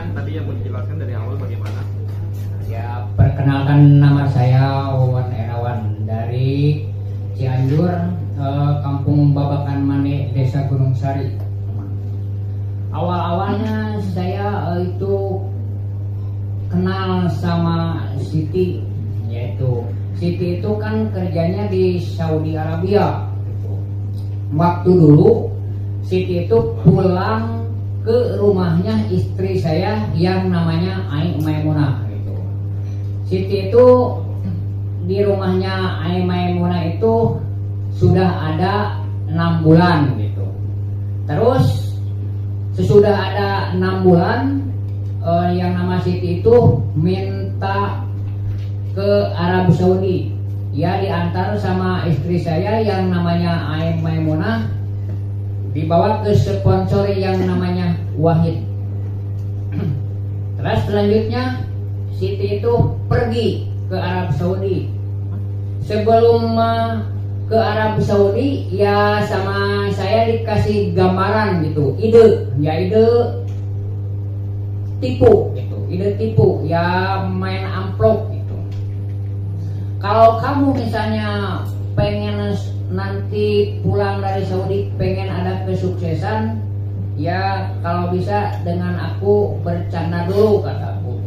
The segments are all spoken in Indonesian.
silakan tadi yang mau dijelaskan dari awal bagaimana. Ya, perkenalkan nama saya Wawan Erawan dari Cianjur, Kampung Babakan Mane, Desa Gunung Sari. Awal-awalnya saya itu kenal sama Siti, yaitu Siti itu kan kerjanya di Saudi Arabia. Waktu dulu Siti itu pulang ke rumahnya istri saya yang namanya Ai Maimunah. Siti itu di rumahnya Ai Maimunah itu sudah ada 6 bulan gitu. Terus sesudah ada 6 bulan yang nama Siti itu minta ke Arab Saudi. Ya, diantar sama istri saya yang namanya Ai Maimunah, dibawa ke sponsor yang namanya Wahid. Terus selanjutnya Siti itu pergi ke Arab Saudi. Sebelum ke Arab Saudi ya sama saya dikasih gambaran gitu, ide tipu gitu, ide tipu ya, main amplop gitu. Kalau kamu misalnya pengen nanti pulang dari Saudi pengen ada kesuksesan, ya kalau bisa dengan aku bercanda dulu, kata aku.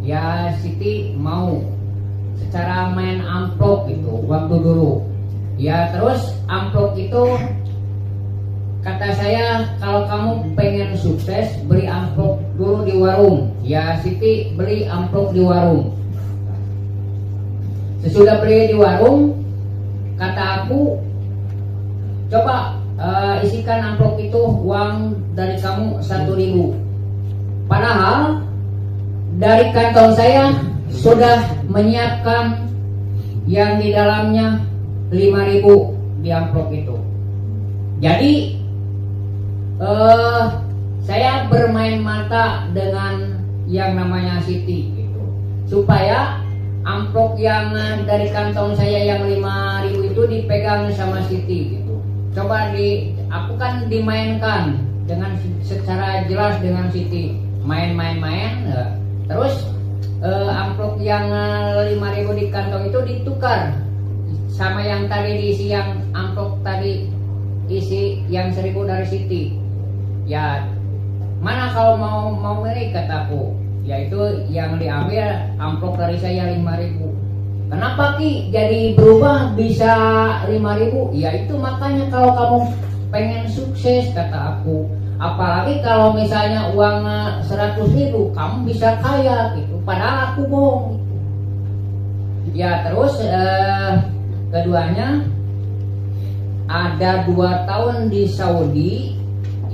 Ya Siti mau secara main amplop gitu waktu dulu. Ya terus amplop itu kata saya, kalau kamu pengen sukses beli amplop dulu di warung. Ya Siti beli amplop di warung. Sesudah beli di warung, kata aku, coba isikan amplop itu uang dari kamu 1.000. Padahal dari kantong saya sudah menyiapkan yang di dalamnya 5.000 di amplop itu. Jadi saya bermain mata dengan yang namanya Siti gitu, supaya amplop yang dari kantong saya yang 5.000 itu dipegang sama Siti gitu. Coba aku kan dimainkan dengan secara jelas dengan Siti, main-main. Terus amplop yang 5.000 di kantong itu ditukar sama yang tadi diisi, yang amplop tadi isi yang 1.000 dari Siti. Ya mana kalau mau milih, kataku. Yaitu yang diambil amplop dari saya 5.000. Kenapa Ki jadi berubah bisa 5.000? Ya itu makanya kalau kamu pengen sukses, kata aku. Apalagi kalau misalnya uang 100.000 kamu bisa kaya gitu. Padahal aku bohong gitu. Ya terus keduanya ada 2 tahun di Saudi,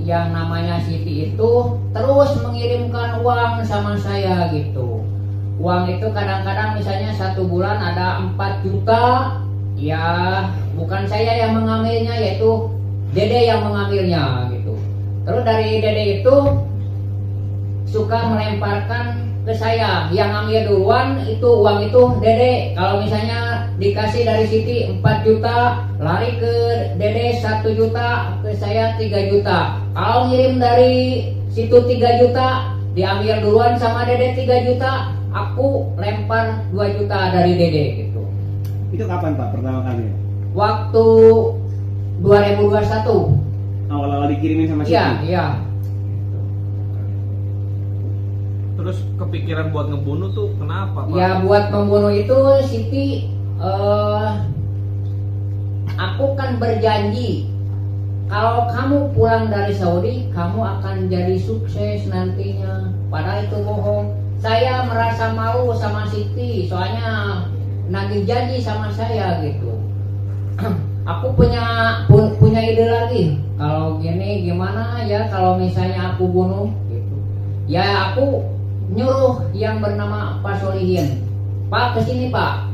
yang namanya Siti itu terus mengirimkan uang sama saya gitu. Uang itu kadang-kadang misalnya 1 bulan ada 4 juta. Ya bukan saya yang mengambilnya, yaitu Dede yang mengambilnya gitu. Terus dari Dede itu suka melemparkan ke saya, yang ambil duluan itu uang itu Dede. Kalau misalnya dikasih dari Siti 4 juta, lari ke Dede 1 juta, ke saya 3 juta. Kalau ngirim dari situ 3 juta, diambil duluan sama Dede 3 juta, aku lempar 2 juta dari Dede gitu. Itu kapan Pak pertama kali? Waktu 2021. Awal-awal dikirimin sama Siti? Iya. Terus kepikiran buat ngebunuh tuh kenapa Pak? Ya buat membunuh itu Siti, aku kan berjanji kalau kamu pulang dari Saudi kamu akan jadi sukses nantinya. Padahal itu bohong. Saya merasa malu sama Siti, soalnya nagih janji sama saya gitu. Aku punya ide lagi. Kalau gini gimana ya kalau misalnya aku bunuh gitu. Ya aku nyuruh yang bernama Pak Solihin, Pak kesini Pak.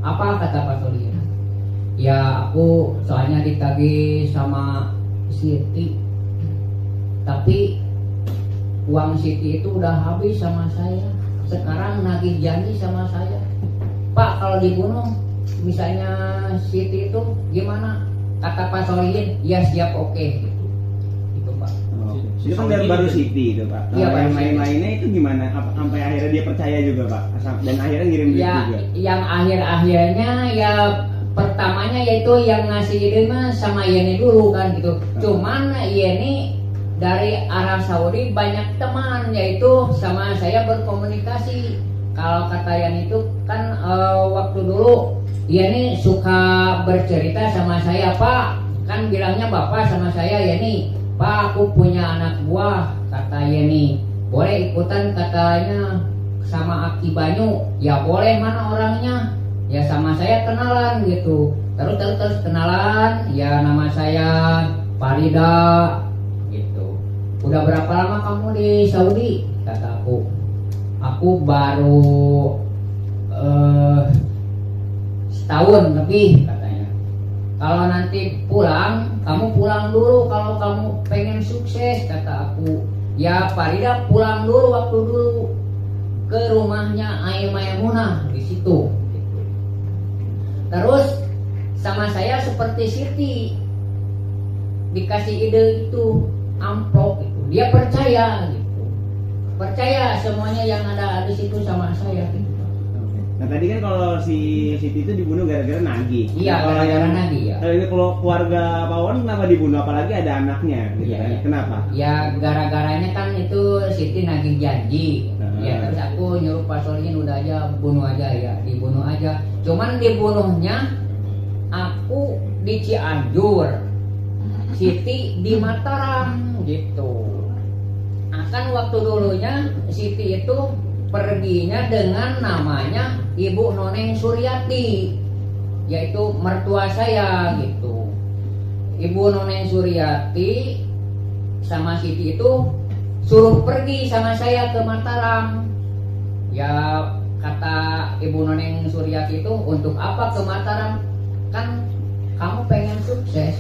Apa kata Pak Solihin? Ya aku soalnya ditagih sama Siti, tapi uang Siti itu udah habis sama saya. Sekarang nagih janji sama saya, Pak kalau dibunuh misalnya Siti itu gimana? Kata Pak Solihin, ya siap, oke gitu. Itu Pak. Oh, Itu kan baru Siti itu Pak. Iya, Kalau yang baru lain-lainnya itu gimana? Sampai akhirnya dia percaya juga Pak? Dan akhirnya ngirim duit Ya, juga? yang akhir-akhirnya ya pertamanya yaitu yang ngasih ide mah sama Yeni dulu kan gitu. Cuman Yeni dari Arab Saudi banyak teman, yaitu sama saya berkomunikasi. Kalau kata Yeni itu kan waktu dulu Yeni suka bercerita sama saya, Pak, kan bilangnya Bapak sama saya, Yeni, Pak, aku punya anak buah, kata Yeni, boleh ikutan katanya sama Aki Banyu. Ya boleh, mana orangnya? Ya sama saya kenalan gitu. Terus kenalan, ya nama saya Farida gitu. Udah berapa lama kamu di Saudi? Kata aku. Aku baru setahun lebih katanya. Kalau nanti pulang, kamu pulang dulu kalau kamu pengen sukses, kata aku. Ya Farida pulang dulu waktu dulu ke rumahnya Ai Maimunah di situ. Terus sama saya seperti Siti dikasih ide itu amplop itu, dia percaya gitu, percaya semuanya yang ada di situ sama saya gitu. Nah tadi kan kalau si Siti itu dibunuh gara-gara nagih. Iya, Nah, kalau gara-gara yang- nagih, ya. Kalau ini kalau keluarga Pak Wawan kenapa dibunuh? Apalagi ada anaknya gitu Iya, kan? iya. Kenapa? Ya gara-garanya kan itu Siti nagih janji. Ya terus aku nyuruh Pak Solihin udah aja bunuh aja ya, dibunuh aja. Cuman dibunuhnya aku di Cianjur, Siti di Mataram gitu. Akan waktu dulunya Siti itu perginya dengan namanya Ibu Noneng Suryati, yaitu mertua saya gitu. Ibu Noneng Suryati sama Siti itu suruh pergi sama saya ke Mataram. Ya kata Ibu Noneng Suryati itu, untuk apa ke Mataram? Kan kamu pengen sukses,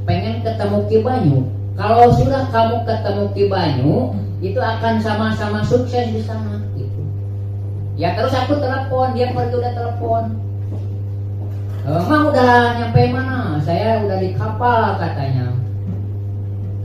pengen ketemu Ki Banyu. Kalau sudah kamu ketemu Ki Banyu, itu akan sama-sama sukses di sana gitu. Ya terus aku telepon, dia pergi udah telepon. Emang udah nyampe mana? Saya udah di kapal katanya.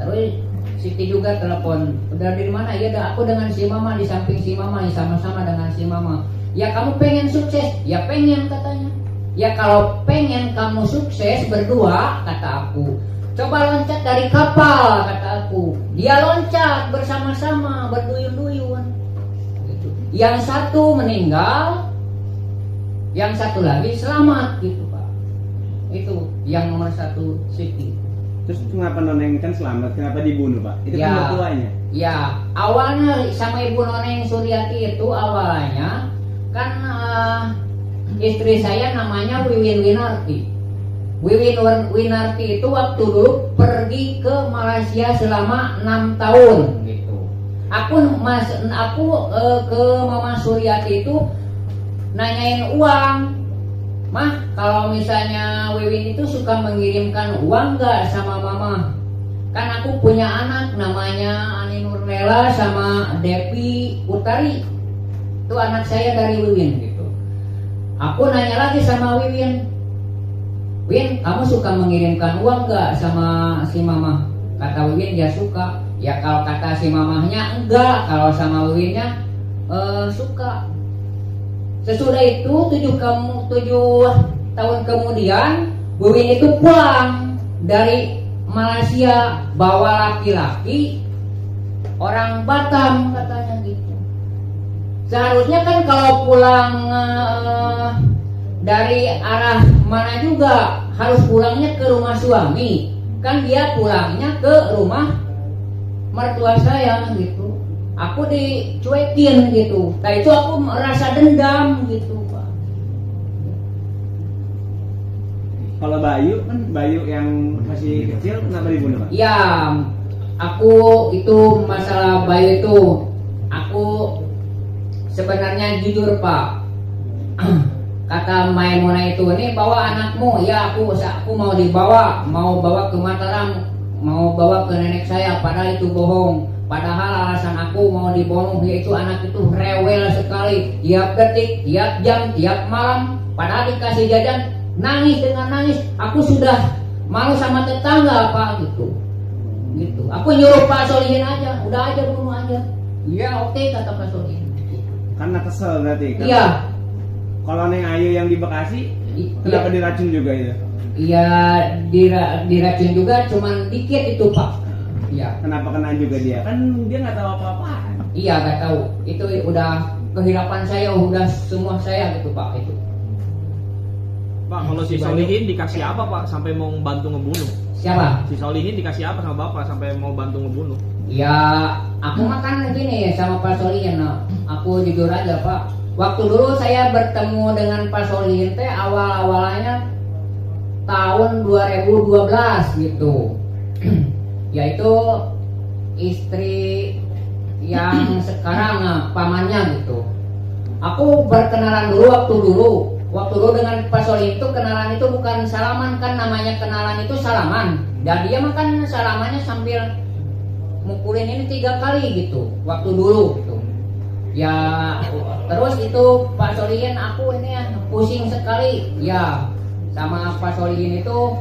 Terus Siti juga telepon, udah di mana? Ya aku dengan si Mama, di samping si Mama, sama-sama dengan si Mama. Ya kamu pengen sukses? Ya pengen katanya. Ya kalau pengen kamu sukses berdua, kata aku, coba loncat dari kapal, kata aku. Dia loncat bersama-sama, berduyun-duyun. Gitu. Yang satu meninggal, yang satu lagi selamat gitu Pak. Itu yang nomor satu Siti. Terus kenapa Noneng kan selamat? Kenapa dibunuh Pak? Itu kan mertuanya. Ya, awalnya sama Ibu Noneng Suryati itu awalnya kan istri saya namanya Wiwin Winarti. Wiwin Winarti itu waktu dulu pergi ke Malaysia selama 6 tahun gitu. Aku ke Mama Suryati itu nanyain uang. Mah, kalau misalnya Wiwin itu suka mengirimkan uang nggak sama Mama? Kan aku punya anak namanya Ani Nurlela sama Devi Utari. Itu anak saya dari Wiwin gitu. Aku nanya lagi sama Wiwin, Win, kamu suka mengirimkan uang nggak sama si Mama? Kata Wiwin dia suka. Ya kalau kata si Mamahnya enggak, kalau sama Wiwinnya suka. Sesudah itu 7 tahun kemudian Wiwin itu pulang dari Malaysia bawa laki-laki orang Batam katanya gitu. Seharusnya kan kalau pulang dari arah mana juga harus pulangnya ke rumah suami. Kan dia pulangnya ke rumah mertua saya gitu. Aku dicuekin gitu. Nah itu aku merasa dendam gitu Pak. Kalau Bayu kan Bayu yang masih kecil kenapa dibunuh Pak? Ya, aku itu masalah Bayu itu, aku sebenarnya jujur Pak. Kata Maimunah itu, ini bawa anakmu. Ya aku mau bawa ke Mataram, mau bawa ke nenek saya. Padahal itu bohong. Padahal alasan aku mau dibunuh, yaitu anak itu rewel sekali. Tiap detik, tiap jam, tiap malam. Padahal dikasih jajan, nangis dengan nangis. Aku sudah malu sama tetangga Pak gitu. gitu. Aku nyuruh Pak Solihin aja, udah aja bunuh aja. Iya oke, kata Pak Solihin. Karena kesel berarti kan? Iya. Kalau Neng Ayu yang di Bekasi kenapa diracun juga itu? Iya diracun juga, cuman dikit itu Pak. Iya. Kenapa kena juga dia? Kan dia nggak tahu apa-apaan. Iya nggak tahu. Itu udah kehilapan saya, udah semua saya gitu Pak itu. Pak, kalau si Solihin dikasih apa Pak sampai mau bantu ngebunuh? Siapa? Si Solihin dikasih apa sama Bapak sampai mau bantu ngebunuh? Ya aku makan gini sama Pak Solihin. Nah, aku jujur aja Pak. Waktu dulu saya bertemu dengan Pak Solihin teh awal-awalnya tahun 2012 gitu. Yaitu istri yang sekarang pamannya gitu. Aku berkenalan dulu waktu dulu dengan Pak Solihin itu kenalan itu bukan salaman, kan namanya kenalan itu salaman. Dan dia makan salamannya sambil mukulin ini 3 kali gitu waktu dulu gitu. Ya terus itu Pak Solihin aku ini ya pusing sekali ya sama Pak Solihin itu.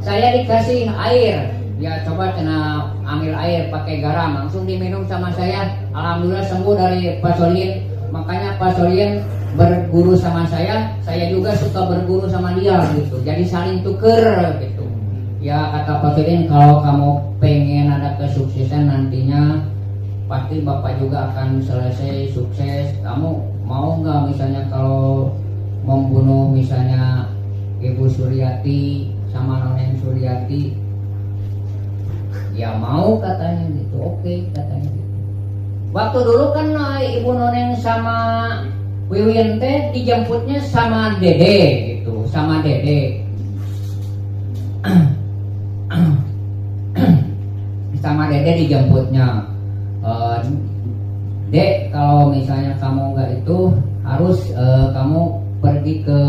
Saya dikasih air, ya coba kena ambil air pakai garam, langsung diminum sama saya. Alhamdulillah sembuh dari Pak Solihin. Makanya Pak Solihin berguru sama saya juga suka berguru sama dia gitu. Jadi saling tuker gitu. Ya kata Pak Solihin, kalau kamu pengen ada kesuksesan nantinya pasti Bapak juga akan selesai sukses. Kamu mau nggak misalnya kalau membunuh misalnya Ibu Suryati sama Noneng Suryati? Ya mau katanya gitu. Oke katanya gitu. Waktu dulu kan Ibu Noneng sama Wiwin teh dijemputnya sama Dede gitu, sama Dede. Sama Dede dijemputnya. Dek, kalau misalnya kamu nggak itu harus kamu pergi ke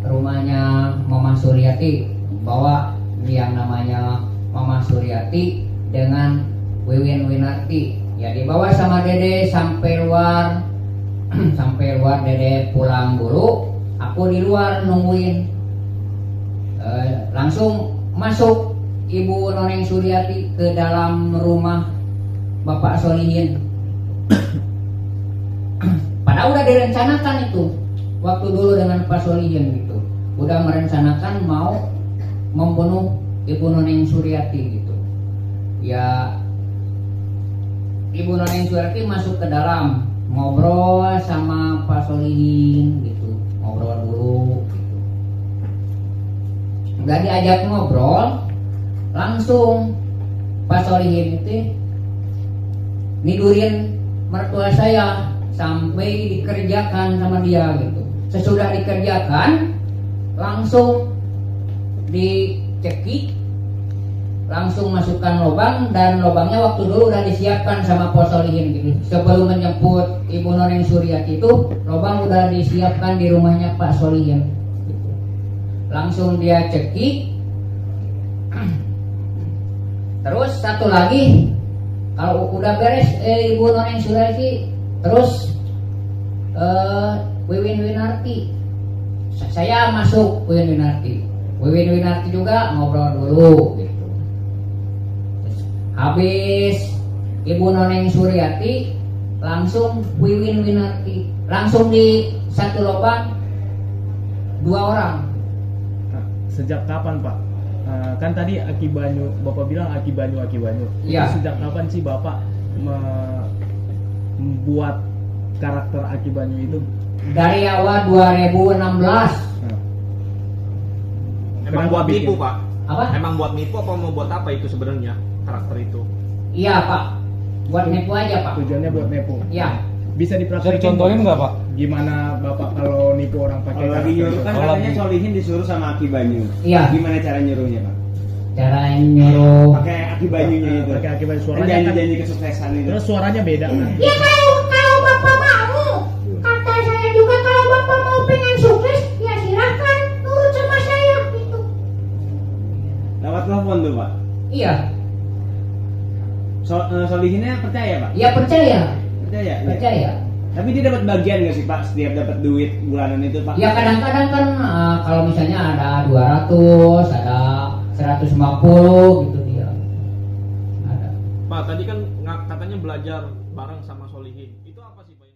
rumahnya Mama Suryati, bawa yang namanya Mama Suryati dengan Wiwin Winarti. Ya dibawa sama Dede sampai luar. Sampai luar, Dede pulang dulu, aku di luar nungguin. Langsung masuk Ibu Noneng Suryati ke dalam rumah Bapak Solihin. Padahal udah direncanakan itu waktu dulu dengan Pak Solihin gitu. Udah merencanakan mau membunuh Ibu Noneng Suryati gitu. Ya Ibu Noneng Suryati masuk ke dalam, ngobrol sama Pak Solihin gitu, ngobrol dulu gitu. Udah diajak ngobrol, langsung Pak Solihin itu nidurin mertua saya sampai dikerjakan sama dia gitu. Sesudah dikerjakan langsung dicekik, langsung masukkan lubang, dan lubangnya waktu dulu udah disiapkan sama Pak Solihin gitu. Sebelum menjemput Ibu Noneng Suryati itu lubang udah disiapkan di rumahnya Pak Solihin gitu. Langsung dia cekik. Terus satu lagi, kalau udah beres Ibu Noneng Suryati, terus Wiwin Winarti, saya masuk Wiwin Winarti. Wiwin Winarti juga ngobrol dulu gitu. Terus, habis Ibu Noneng Suryati, langsung Wiwin Winarti, langsung di satu lubang 2 orang. Sejak kapan Pak? Kan tadi Aki Banyu, Bapak bilang Aki Banyu. Ya. Itu sejak kapan sih Bapak membuat karakter Aki Banyu itu? Dari awal 2016. Emang buat bikin? nipu Pak? Apa? Emang buat nipu apa mau buat apa itu sebenarnya karakter itu? Iya Pak, buat nipu aja Pak. Tujuannya buat nepo. Iya. Bisa Bisa dipraktekin? dicontohin nggak Pak? Gimana Bapak kalau nipu orang pakai Kalau lagi karakter nyuruh itu? kan Kalau katanya lagi- Solihin disuruh sama Aki Banyu. Iya. Gimana cara nyuruhnya Pak? Cara nyuruh. Pakai Aki Banyunya itu. Pakai Aki Banyu, Kan suaranya kan. janji-janji kesuksesan itu. Terus suaranya beda kan? Ya kalau Bapak mau, kata saya juga kalau Bapak mau pengen sukses, ya silahkan nurut sama saya gitu. Lewat telepon tuh Pak. Iya. Solihinnya percaya Pak? Iya percaya. Percaya. Ya? Percaya. Tapi dia dapat bagian nggak sih Pak setiap dapat duit bulanan itu Pak? Ya kadang-kadang kan kalau misalnya ada 200, ada 150 gitu dia. Pak, tadi kan katanya belajar bareng sama Solihin. Itu apa sih Pak?